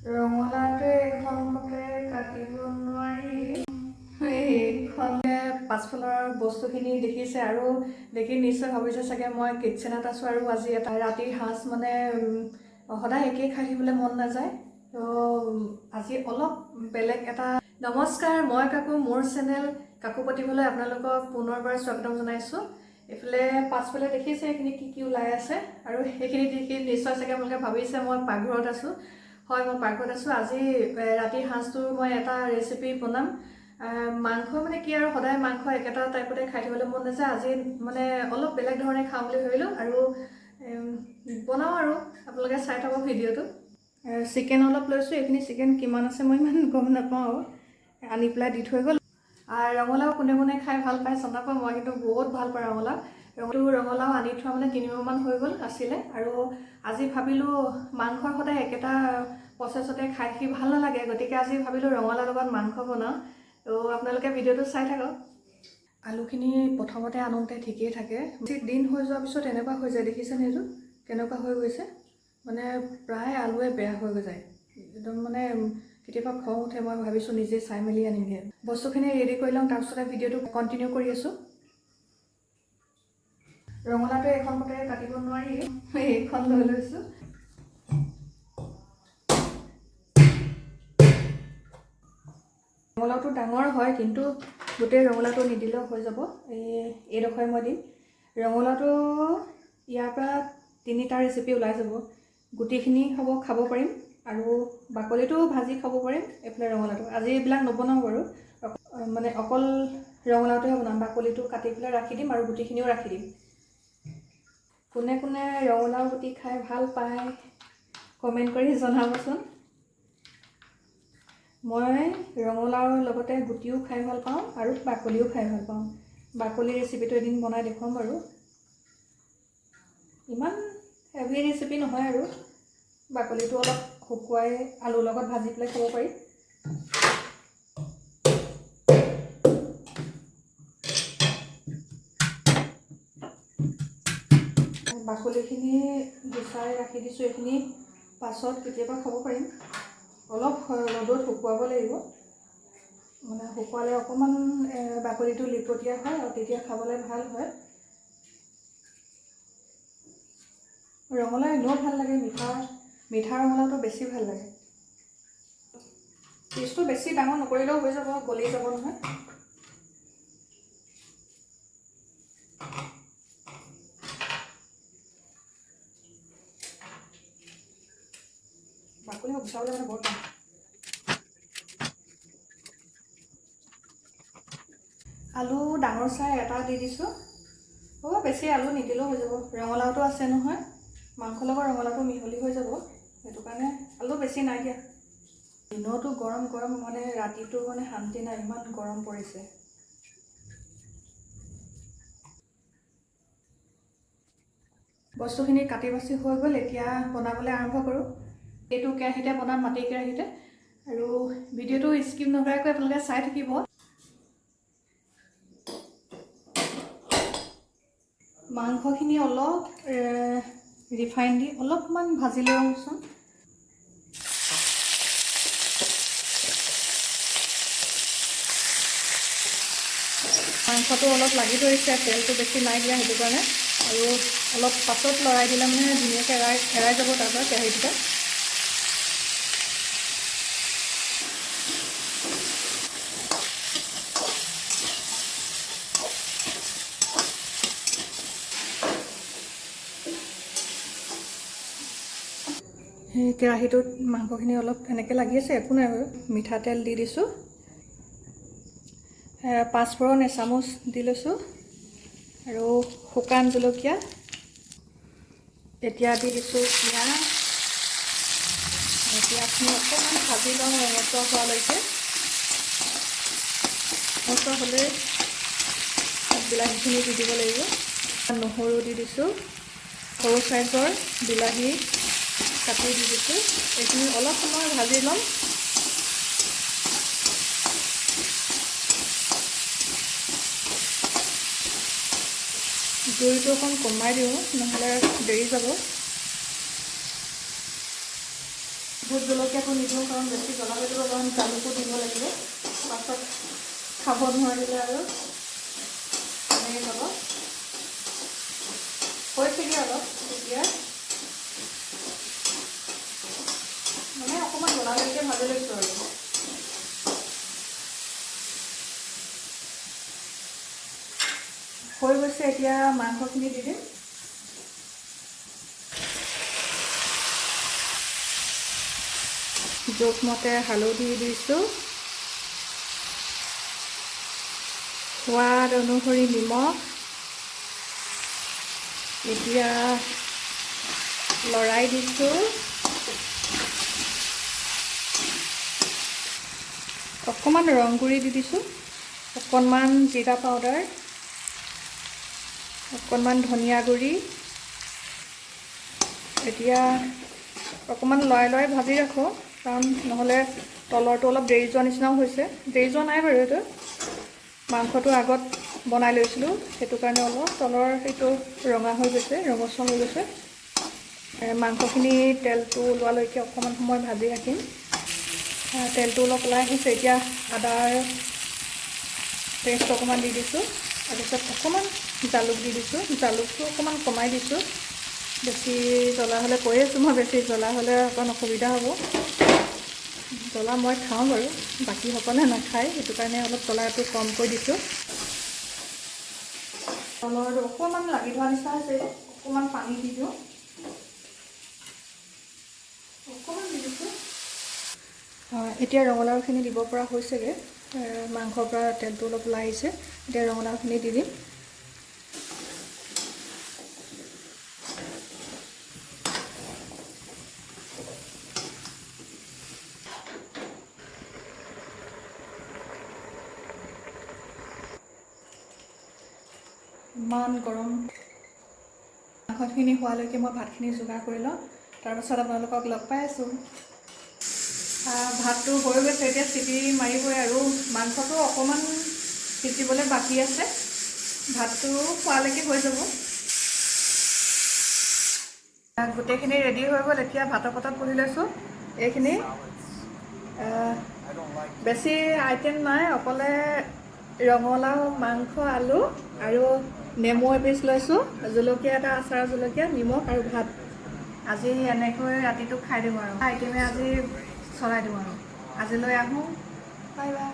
ৰঙালাওটোৱে এইখনমতে কাটিব নোৱাৰি। এইখনে পাছফালৰ বস্তুখিনি দেখিছে আৰু দেখি নিশ্চয় ভাবিছে চাগে মই কিটচেনত আছোঁ আৰু আজি এটা ৰাতিৰ সাঁজ মানে সদায় একেই খাই থাকিবলৈ মন নাযায়। তো আজি অলপ বেলেগ এটা। নমস্কাৰ, মই কাকু, মোৰ চেনেল কাকু প্ৰতিভলৈ আপোনালোকক পুনৰবাৰ স্বাগতম জনাইছোঁ। এইফালে পাছফালে দেখিছে এইখিনি কি কি ওলাই আছে আৰু সেইখিনি দেখি নিশ্চয় চাগে আপোনালোকে ভাবিছে মই পাকঘৰত আছোঁ। হয়, মই পাকঘৰত আছোঁ। আজি ৰাতিৰ সাঁজটোৰ মই এটা ৰেচিপি বনাম। মাংস মানে কি আৰু সদায় মাংস একেটা টাইপতে খাই থাকিবলৈ মন নাযায়। আজি মানে অলপ বেলেগ ধৰণে খাওঁ বুলি ভাবিলোঁ আৰু বনাওঁ আৰু আপোনালোকে চাই থাকক ভিডিঅ'টো। চিকেন অলপ লৈছোঁ। এইখিনি চিকেন কিমান আছে মই ইমান গম নাপাওঁ, আনি পেলাই দি থৈ গ'ল। ৰঙালাও কোনে কোনে খাই ভাল পায় জনাব। মই কিন্তু বহুত ভাল পাওঁ ৰঙালাও। ৰঙালাও আনি থোৱা মানে 3 মাহমান হৈ গ'ল আছিলে আৰু আজি ভাবিলোঁ মাংসৰ সদায় একেটা প্ৰচেছতে খাই থাকি ভাল নালাগে, গতিকে আজি ভাবিলোঁ ৰঙালাওৰ লগত মাংস বনাওঁ। তো আপোনালোকে ভিডিঅ'টো চাই থাকক। আলুখিনি প্ৰথমতে আনোতে ঠিকেই থাকে, দিন হৈ যোৱাৰ পিছত এনেকুৱা হৈ যায়। দেখিছেনে এইটো কেনেকুৱা হৈ গৈছে? মানে প্ৰায় আলুৱে বেয়া হৈ যায় একদম। মানে কেতিয়াবা খং উঠে, মই ভাবিছোঁ নিজে চাই মেলি আনিমগৈ। বস্তুখিনি ৰেডি কৰি লওঁ, তাৰপিছতে ভিডিঅ'টো কণ্টিনিউ কৰি আছোঁ। ৰঙালাওটো এইখন মতে কাটিব নোৱাৰি, এইখন লৈ লৈছোঁ। ৰঙালাওটো ডাঙৰ হয়, কিন্তু গোটেই ৰঙালাওটো নিদিলেও হৈ যাব। এইডোখৰে মই দিম। ৰঙালাওটো ইয়াৰ পৰা 3টা ৰেচিপি ওলাই যাব। গুটিখিনি হ'ব, খাব পাৰিম, আৰু বাকলিটো ভাজি খাব পাৰিম। এইফালে ৰঙালাওটো আজি এইবিলাক নবনাওঁ বাৰু, মানে অকল ৰঙালাওটোহে বনাম। বাকলিটো কাটি পেলাই ৰাখি দিম আৰু গুটিখিনিও ৰাখি দিম। কোনে কোনে ৰঙালাও গুটি খাই ভাল পায় কমেণ্ট কৰি জনাবচোন। মই ৰঙালাওৰ লগতে গুটিও খাই ভাল পাওঁ আৰু বাকলিও খাই ভাল পাওঁ। বাকলিৰ ৰেচিপিটো এদিন বনাই দেখুৱাম বাৰু। ইমান হেভি ৰেচিপি নহয় আৰু বাকলিটো অলপ শুকুৱাই আলুৰ লগত ভাজি পেলাই খাব পাৰি। বাকলিখিনি গুচাই ৰাখি দিছোঁ। এইখিনি পাছত কেতিয়াবা খাব পাৰিম। অলপ ৰ'দত শুকুৱাব লাগিব, মানে শুকুৱালে অকণমান বাকলিটো লিকটীয়া হয় আৰু তেতিয়া খাবলৈ ভাল হয়। ৰঙালাও এনেও ভাল লাগে, মিঠা ৰঙালাওটো বেছি ভাল লাগে। পিচটো বেছি ডাঙৰ নকৰিলেও হৈ যাব, গলি যাব নহয়। বাকলি গুচাবলৈ মানে বৰ টান। আলু ডাঙৰ চাই এটা দি দিছোঁ। হ'ব, বেছি আলু নিদিলেও হৈ যাব। ৰঙালাওটো আছে নহয়, মাংসৰ লগত ৰঙালাওটো মিহলি হৈ যাব, সেইটো কাৰণে আলু বেছি নাই দিয়া। দিনতো গৰম গৰম, মানে ৰাতিটো মানে শান্তি নাই, ইমান গৰম পৰিছে। বস্তুখিনি কাটি বাছি হৈ গ'ল, এতিয়া বনাবলৈ আৰম্ভ কৰোঁ। এইটো কেৰাহীতে বনাম, মাটিৰ কেৰাহীতে, আৰু ভিডিঅ'টো স্কিপ নকৰাকৈ আপোনালোকে চাই থাকিব। মাংসখিনি অলপ ৰিফাইন দি অলপমান ভাজি লওঁচোন। মাংসটো অলপ লাগি ধৰিছে, তেলটো বেছি নাই দিয়া, সেইটো কাৰণে। আৰু অলপ পাছত লৰাই দিলে মানে ধুনীয়াকৈ এৰাই যাব তাৰ পৰা কেৰাহীটোতে। সেই কেৰাহীটোত মাংসখিনি অলপ এনেকৈ লাগি আছে, একো নাই বাৰু। মিঠাতেল দি দিছোঁ, 5 ফোৰণ এচামুচ দি লৈছোঁ, আৰু শুকান জলকীয়া। এতিয়া দি দিছোঁ পিঁয়াজ। পিঁয়াজখিনি অকণমান ভাজি লওঁ ৰঙচুৱা হোৱালৈকে। ৰঙচুৱা হ'লে বিলাহীখিনি দি দিব লাগিব। নহৰু দি দিছোঁ, সৰু চাইজৰ বিলাহী কাটি দি দিছোঁ। এইখিনি অলপ সময় ভাজি ল'ম। জুইটো অকণ কমাই দিওঁ, নহ'লে দেৰি যাব। ভোট জলকীয়াটো নিদিওঁ কাৰণ বেছি জ্বলা হৈ যাব, কাৰণ জালুকো দিব লাগিব, পাছত খাব নোৱাৰিলে আৰু এনেকৈ যাব। হৈছেগৈ অলপ এতিয়া, মানে অকণমান জ্বলালৈকে ভাজি লৈছোঁ আৰু। হৈ গৈছে, এতিয়া মাংসখিনি দি দিম। জোখমতে হালধি দিছোঁ, সোৱাদ অনুসৰি নিমখ। এতিয়া লৰাই দিছোঁ, অকণমান ৰং গুড়ি দি দিছোঁ, অকণমান জিৰা পাউডাৰ, অকণমান ধনিয়া গুড়ি। এতিয়া অকণমান লৰাই লৰাই ভাজি ৰাখোঁ, কাৰণ নহ'লে তলৰটো অলপ দেৰি যোৱা নিচিনাও হৈছে। দেৰি যোৱা নাই বাৰু, এইটো মাংসটো আগত বনাই লৈছিলোঁ, সেইটো কাৰণে অলপ তলৰ সেইটো ৰঙা হৈ গৈছে, ৰঙচুৱা হৈ গৈছে। মাংসখিনি তেলটো ওলোৱালৈকে অকণমান সময় ভাজি ৰাখিম। তেলটো অলপ ওলাই আহিছে, এতিয়া আদাৰ পেষ্ট অকণমান দি দিছোঁ, তাৰপিছত অকণমান জালুক দি দিছোঁ। জালুকটো অকণমান কমাই দিছোঁ, বেছি জ্বলা হ'লে কৈ আছোঁ মই, বেছি জ্বলা হ'লে অকণ অসুবিধা হ'ব। জ্বলা মই খাওঁ বাৰু, বাকীসকলে নাখায়, সেইটো কাৰণে অলপ জ্বলাটো কমকৈ দিছোঁ। তলৰটো অকণমান লাগি ধৰা নিচিনা হৈছে, অকণমান পানী দি দিওঁ, অকণমান দি দিছোঁ। এতিয়া ৰঙালাওখিনি দিব পৰা হৈছেগৈ, মাংসৰ পৰা তেলটো অলপ ওলাই আহিছে। এতিয়া ৰঙালাওখিনি দি দিম। ইমান গৰম। মাংসখিনি হোৱালৈকে মই ভাতখিনি যোগাৰ কৰি লওঁ, তাৰপাছত আপোনালোকক লগ পাই আছোঁ। ভাতটো হৈ গৈছে, এতিয়া চিটি মাৰিবই, আৰু মাংসটো অকণমান সিজিবলৈ বাকী আছে। ভাতটো খোৱালৈকে হৈ যাব। গোটেইখিনি ৰেডি হৈ গ'ল, এতিয়া ভাতৰ পাতত বহি লৈছোঁ। এইখিনি বেছি আইটেম নাই, অকলে ৰঙালাও, মাংস, আলু আৰু নেমু এপিচ লৈছোঁ, জলকীয়া এটা, আচাৰ জলকীয়া, নিমখ আৰু ভাত। আজি এনেকৈ ৰাতিটো খাই দিওঁ আৰু আইটেমে আজি চলাই দিওঁ আৰু। আজিলৈ আহোঁ, বাই বাই।